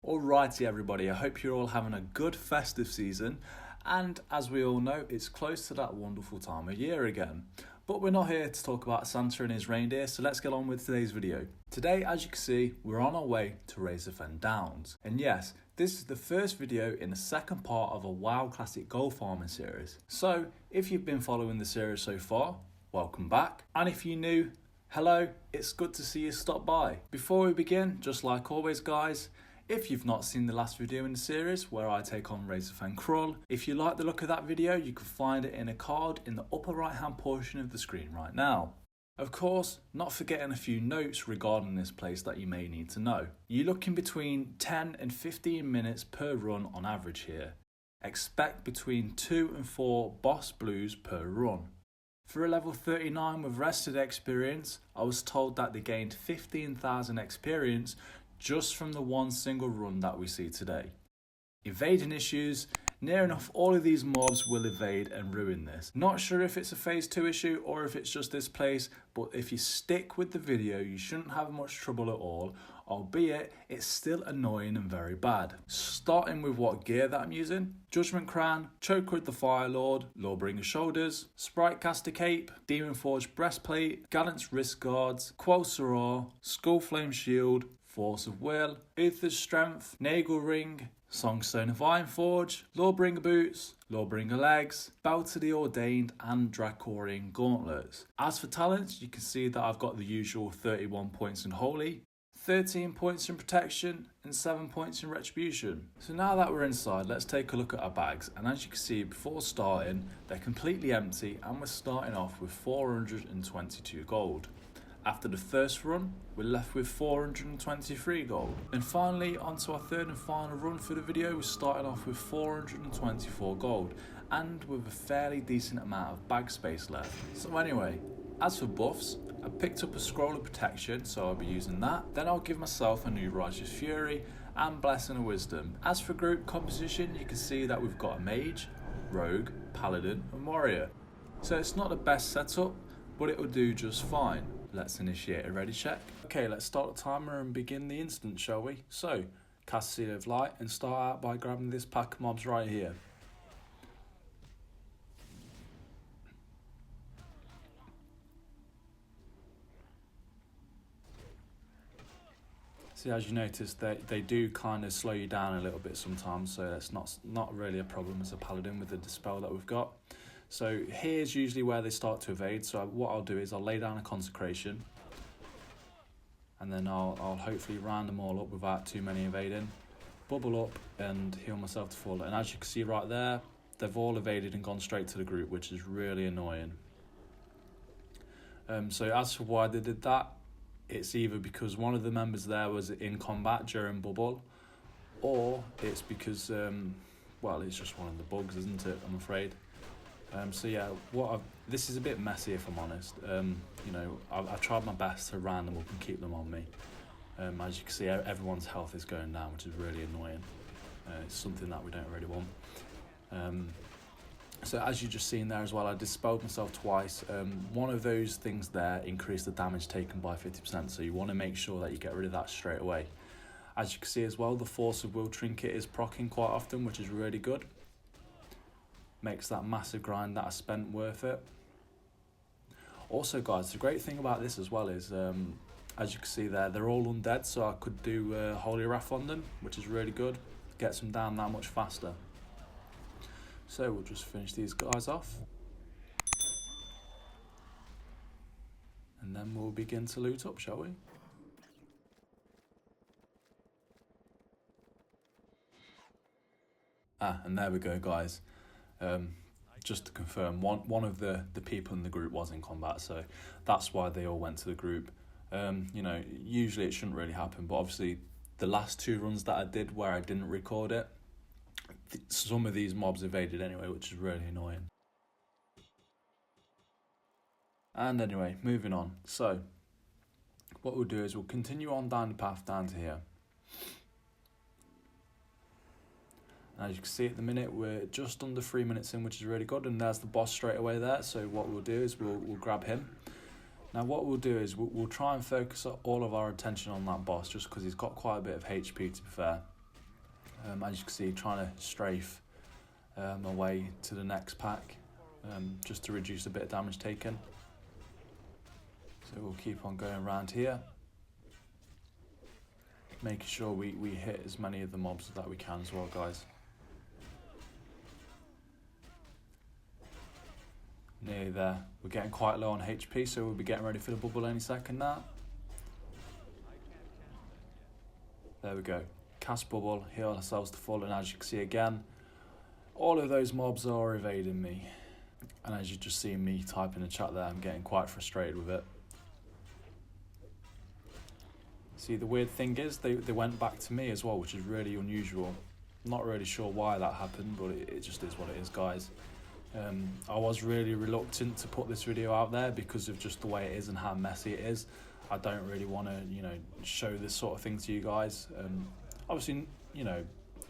Alrighty everybody, I hope you're all having a good festive season, and as we all know, it's close to that wonderful time of year again. But we're not here to talk about Santa and his reindeer, so let's get on with today's video. Today, as you can see, we're on our way to Razorfen Downs. And yes, this is the first video in the second part of a WoW Classic gold farming series. So, if you've been following the series so far, welcome back. And if you're new, hello, it's good to see you stop by. Before we begin, just like always guys, if you've not seen the last video in the series where I take on Razorfen Krull, if you like the look of that video, you can find it in a card in the upper right hand portion of the screen right now. Of course, not forgetting a few notes regarding this place that you may need to know. You're looking between 10 and 15 minutes per run on average here. Expect between 2 and 4 boss blues per run. For a level 39 with rested experience, I was told that they gained 15,000 experience just from the one single run that we see today. Evading issues, near enough all of these mobs will evade and ruin this. Not sure if it's a phase 2 issue or if it's just this place, but if you stick with the video you shouldn't have much trouble at all, albeit it's still annoying and very bad. Starting with what gear that I'm using: Judgment Crown, Choker with the Fire Lord, Lawbringer Shoulders, Sprite Caster Cape, Demon Forge Breastplate, Gallant's Wrist Guards, Quosora, Skull Flame Shield, Force of Will, Uther's Strength, Nagel Ring, Songstone of Ironforge, Lawbringer Boots, Lawbringer Legs, Belt of the Ordained and Dracorian Gauntlets. As for talents, you can see that I've got the usual 31 points in Holy, 13 points in Protection and 7 points in Retribution. So now that we're inside, let's take a look at our bags, and as you can see before starting, they're completely empty and we're starting off with 422 gold. After the first run, we're left with 423 gold. And finally, onto our third and final run for the video, we're starting off with 424 gold and with a fairly decent amount of bag space left. So anyway, as for buffs, I picked up a Scroll of Protection, so I'll be using that. Then I'll give myself a new Righteous Fury and Blessing of Wisdom. As for group composition, you can see that we've got a Mage, Rogue, Paladin and Warrior. So it's not the best setup, but it will do just fine. Let's initiate a ready check. Okay, let's start the timer and begin the instant, shall we? So, cast Seal of Light and start out by grabbing this pack of mobs right here. See, as you notice, they do kind of slow you down a little bit sometimes, so that's not really a problem as a Paladin with the Dispel that we've got. So here's usually where they start to evade, so what I'll do is I'll lay down a Consecration and then I'll hopefully round them all up without too many evading, bubble up and heal myself to full. And as you can see right there, they've all evaded and gone straight to the group, which is really annoying. So as for why they did that, it's either because one of the members there was in combat during bubble, or it's because, well, it's just one of the bugs, isn't it, I'm afraid. So yeah, this is a bit messy if I'm honest. You know, I tried my best to round them up and keep them on me. As you can see, everyone's health is going down, which is really annoying. It's something that we don't really want. So as you just seen there as well, I dispelled myself twice. One of those things there increased the damage taken by 50%, so you want to make sure that you get rid of that straight away. As you can see as well, the Force of Will trinket is proccing quite often, which is really good. Makes that massive grind that I spent worth it. Also guys, the great thing about this as well is, as you can see there, they're all undead, so I could do Holy Wrath on them, which is really good. Gets them down that much faster. So we'll just finish these guys off. And then we'll begin to loot up, shall we? And there we go guys. Just to confirm, one of the people in the group was in combat, so that's why they all went to the group. You know, usually it shouldn't really happen, but obviously the last 2 runs that I did where I didn't record it, some of these mobs evaded anyway, which is really annoying. And anyway, moving on. So what we'll do is we'll continue on down the path down to here. As you can see at the minute, we're just under 3 minutes in, which is really good, and there's the boss straight away there. So what we'll do is we'll grab him. Now what we'll do is we'll try and focus all of our attention on that boss, just because he's got quite a bit of HP to be fair. As you can see, trying to strafe my way to the next pack, just to reduce a bit of damage taken. So we'll keep on going around here, making sure we hit as many of the mobs that we can as well, guys. Nearly there. We're getting quite low on HP, so we'll be getting ready for the bubble any second now. There we go. Cast bubble, heal ourselves to full, and as you can see again, all of those mobs are evading me. And as you just see me type in the chat there, I'm getting quite frustrated with it. See, the weird thing is they went back to me as well, which is really unusual. Not really sure why that happened, but it just is what it is, guys. I was really reluctant to put this video out there because of just the way it is and how messy it is. I don't really want to, show this sort of thing to you guys. Obviously,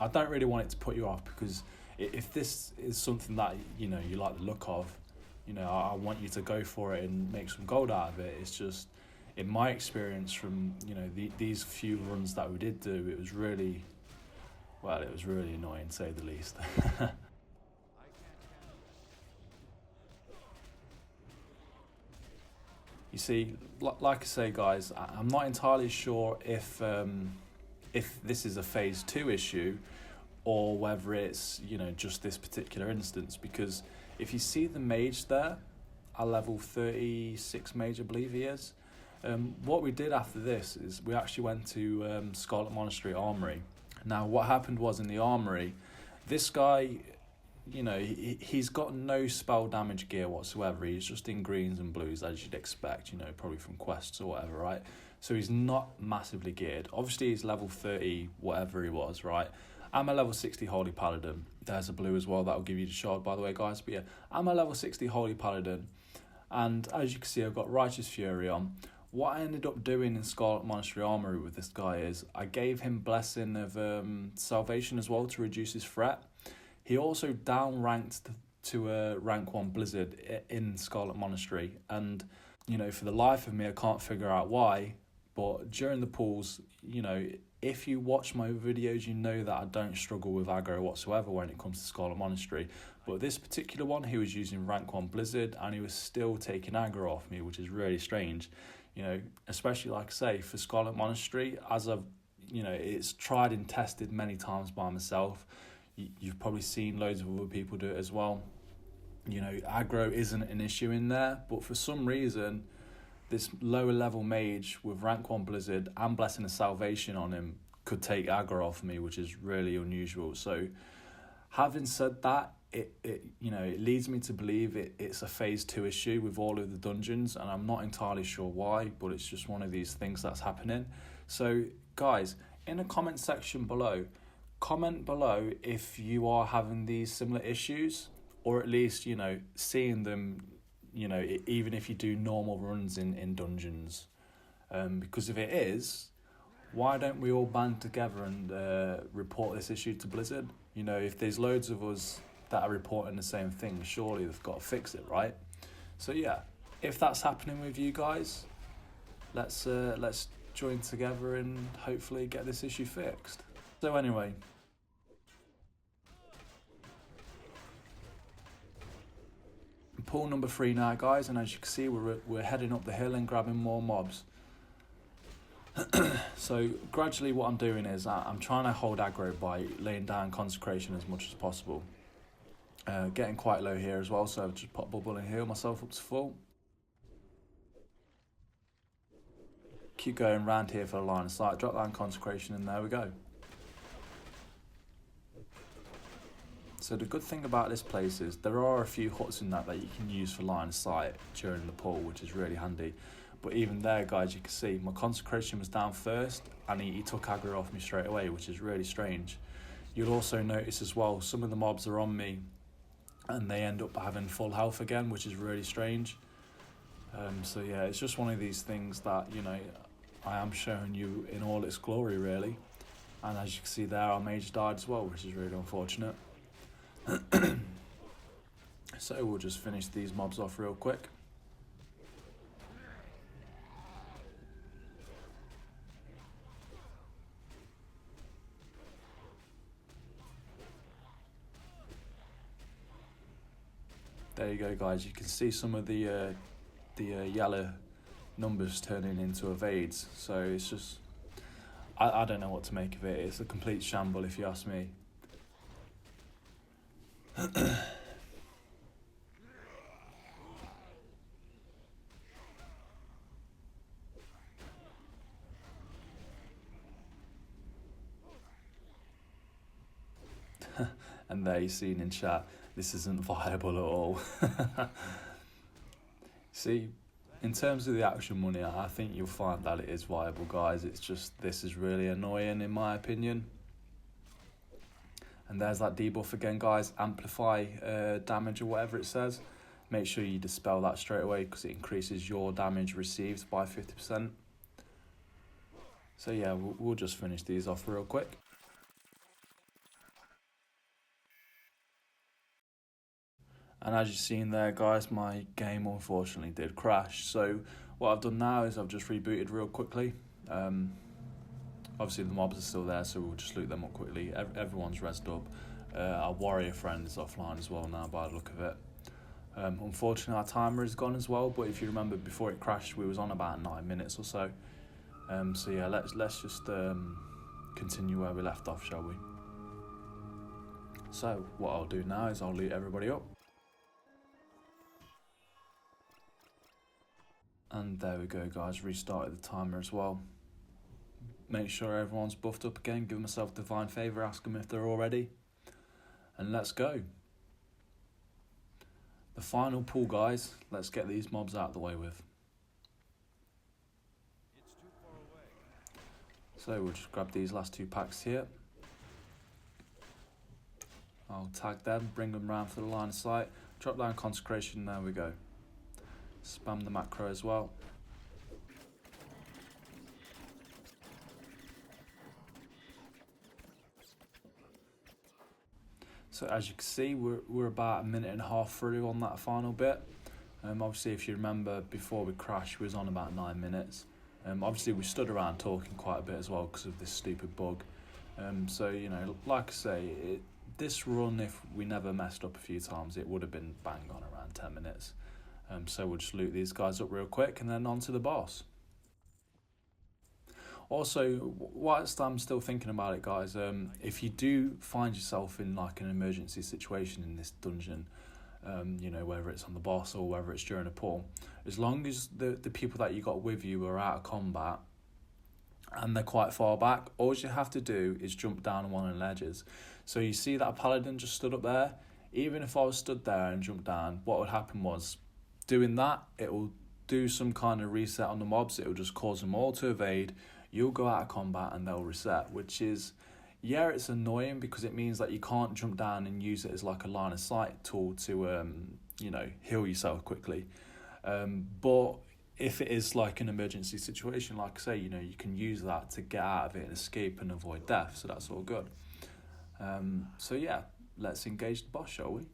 I don't really want it to put you off, because if this is something that, you like the look of, I want you to go for it and make some gold out of it. It's just, in my experience from, these few runs that we did do, it was really annoying, to say the least. You see, like I say, guys, I'm not entirely sure if this is a phase 2 issue or whether it's, just this particular instance, because if you see the mage there, a level 36 mage, I believe he is, what we did after this is we actually went to Scarlet Monastery Armory. Now, what happened was, in the armory, this guy, he's got no spell damage gear whatsoever. He's just in greens and blues, as you'd expect, probably from quests or whatever, right? So he's not massively geared. Obviously, he's level 30, whatever he was, right? I'm a level 60 Holy Paladin. There's a blue as well, that'll give you the shard, by the way, guys. But yeah, I'm a level 60 Holy Paladin. And as you can see, I've got Righteous Fury on. What I ended up doing in Scarlet Monastery Armory with this guy is I gave him Blessing of Salvation as well to reduce his threat. He also down ranked to a rank 1 Blizzard in Scarlet Monastery, and for the life of me I can't figure out why, but during the pools, if you watch my videos, you know that I don't struggle with aggro whatsoever when it comes to Scarlet Monastery. But this particular one, he was using rank 1 Blizzard and he was still taking aggro off me, which is really strange. Especially, like I say, for Scarlet Monastery, as I've, it's tried and tested many times by myself. You've probably seen loads of other people do it as well. Aggro isn't an issue in there, but for some reason, this lower level mage with rank 1 Blizzard and Blessing of Salvation on him could take aggro off me, which is really unusual. So, having said that, it leads me to believe it's a phase 2 issue with all of the dungeons, and I'm not entirely sure why, but it's just one of these things that's happening. So, guys, in the comment section below, comment below if you are having these similar issues, or at least, seeing them, even if you do normal runs in dungeons. Because if it is, why don't we all band together and report this issue to Blizzard? If there's loads of us that are reporting the same thing, surely they've got to fix it, right? So yeah, if that's happening with you guys, let's join together and hopefully get this issue fixed. So anyway, pool number 3 now, guys, and as you can see, we're heading up the hill and grabbing more mobs. So gradually what I'm doing is I'm trying to hold aggro by laying down consecration as much as possible. Getting quite low here as well, so I've just pop bubble and heal myself up to full. Keep going round here for the line of sight, drop down consecration, and there we go. So the good thing about this place is there are a few huts in that you can use for line of sight during the pool, which is really handy. But even there, guys, you can see my consecration was down first, and he took aggro off me straight away, which is really strange. You'll also notice as well, some of the mobs are on me, and they end up having full health again, which is really strange. So yeah, it's just one of these things that, I am showing you in all its glory, really. And as you can see there, our mage died as well, which is really unfortunate. So we'll just finish these mobs off real quick. There you go, guys. You can see some of the yellow numbers turning into evades. So it's just, I don't know what to make of it. It's a complete shamble if you ask me. And there you're seeing in chat, this isn't viable at all. See, in terms of the actual money, I think you'll find that it is viable, guys. It's just, this is really annoying in my opinion. And there's that debuff again, guys. Amplify damage or whatever it says. Make sure you dispel that straight away because it increases your damage received by 50%. So yeah, we'll just finish these off real quick. And as you've seen there, guys, my game unfortunately did crash. So what I've done now is I've just rebooted real quickly. Obviously the mobs are still there, so we'll just loot them up quickly. Everyone's rezzed up. Our warrior friend is offline as well now by the look of it. Unfortunately our timer is gone as well, but if you remember before it crashed we was on about 9 minutes or so. So yeah, let's just continue where we left off, shall we? So what I'll do now is I'll loot everybody up. And there we go, guys, restarted the timer as well. Make sure everyone's buffed up again, give myself divine favour, ask them if they're all ready. And let's go. The final pull, guys, let's get these mobs out of the way with. So we'll just grab these last 2 packs here. I'll tag them, bring them round for the line of sight, drop down consecration, there we go. Spam the macro as well. So as you can see, we're about 1.5 minutes through on that final bit. Obviously, if you remember, before we crashed, we was on about 9 minutes. Obviously, we stood around talking quite a bit as well because of this stupid bug. So, you know, like I say, this run, if we never messed up a few times, it would have been bang on around 10 minutes. So we'll just loot these guys up real quick and then on to the boss. Also, whilst I'm still thinking about it, guys, if you do find yourself in like an emergency situation in this dungeon, you know, whether it's on the boss or whether it's during a pull, as long as the people that you got with you are out of combat and they're quite far back, all you have to do is jump down on one of the ledges. So you see that Paladin just stood up there? Even if I was stood there and jumped down, what would happen was, doing that, it will do some kind of reset on the mobs. It will just cause them all to evade. You'll go out of combat and they'll reset, which is, yeah, it's annoying because it means that you can't jump down and use it as like a line of sight tool to, you know, heal yourself quickly. But if it is like an emergency situation, like I say, you know, you can use that to get out of it and escape and avoid death. So that's all good. So yeah, let's engage the boss, shall we?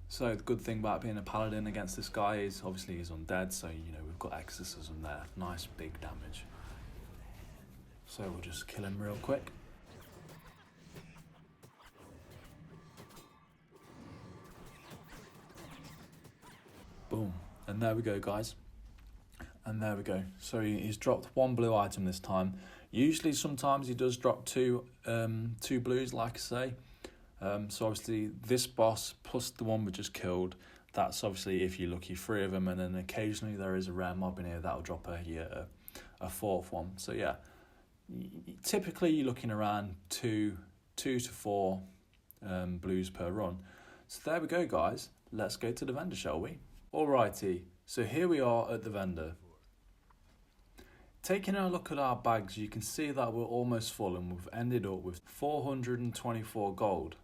So the good thing about being a paladin against this guy is obviously he's undead, so you know we've got exorcism there, nice big damage. So we'll just kill him real quick. Boom, and there we go, guys. And there we go. So he's dropped 1 blue item this time. Usually, sometimes he does drop 2 blues, like I say. So obviously this boss plus the one we just killed, that's obviously if you're lucky 3 of them, and then occasionally there is a rare mob in here that'll drop a 4th one. So yeah, typically you're looking around 2 to 4 blues per run. So there we go, guys. Let's go to the vendor, shall we? Alrighty, so here we are at the vendor. Taking a look at our bags, you can see that we're almost full and we've ended up with 424 gold.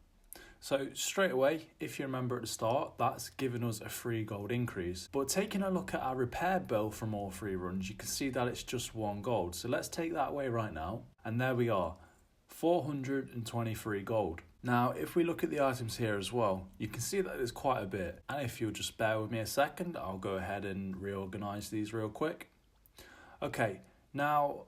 So straight away, if you remember at the start, that's given us a 3 gold increase. But taking a look at our repair bill from all 3 runs, you can see that it's just 1 gold. So let's take that away right now. And there we are, 423 gold. Now, if we look at the items here as well, you can see that there's quite a bit. And if you'll just bear with me a second, I'll go ahead and reorganize these real quick. Okay, now,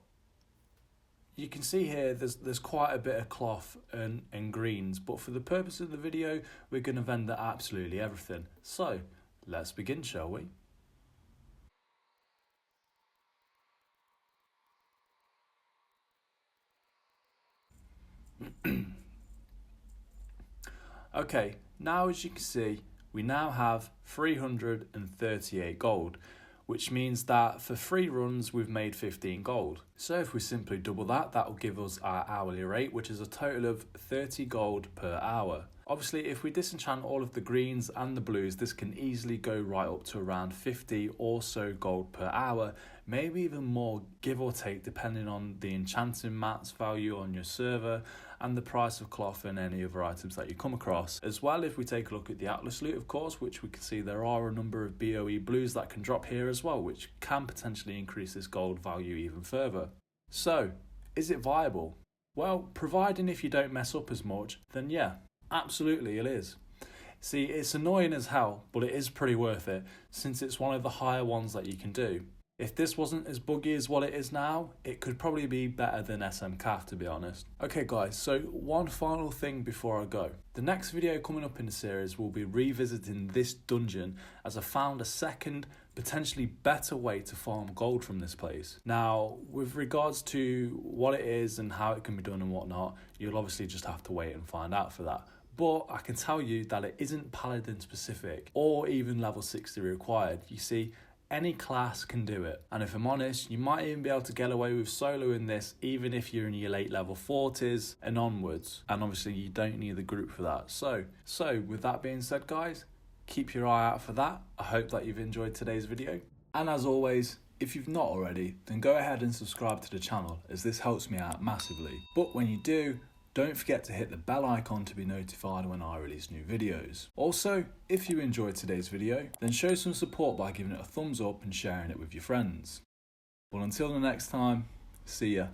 you can see here there's quite a bit of cloth and greens, but for the purpose of the video, we're going to vendor absolutely everything. So let's begin, shall we? Okay, now as you can see, we now have 338 gold, which means that for 3 runs we've made 15 gold. So if we simply double that, that will give us our hourly rate, which is a total of 30 gold per hour. Obviously, if we disenchant all of the greens and the blues, this can easily go right up to around 50 or so gold per hour, maybe even more, give or take, depending on the enchanting mats value on your server and the price of cloth and any other items that you come across. As well, if we take a look at the Atlas loot, of course, which we can see there are a number of BOE blues that can drop here as well, which can potentially increase this gold value even further. So, is it viable? Well, providing if you don't mess up as much, then yeah, absolutely it is. See, it's annoying as hell, but it is pretty worth it, since it's one of the higher ones that you can do. If this wasn't as buggy as what it is now, it could probably be better than SMCAF, to be honest. Okay guys, so one final thing before I go. The next video coming up in the series will be revisiting this dungeon, as I found a second, potentially better way to farm gold from this place. Now, with regards to what it is and how it can be done and whatnot, you'll obviously just have to wait and find out for that. But I can tell you that it isn't Paladin specific or even level 60 required. You see, any class can do it, and if I'm honest, you might even be able to get away with solo in this even if you're in your late level 40s and onwards, and obviously you don't need the group for that. So with that being said guys, keep your eye out for that. I hope that you've enjoyed today's video, and as always, if you've not already, then go ahead and subscribe to the channel, as this helps me out massively. But when you do, don't forget to hit the bell icon to be notified when I release new videos. Also, if you enjoyed today's video, then show some support by giving it a thumbs up and sharing it with your friends. Well, until the next time, see ya.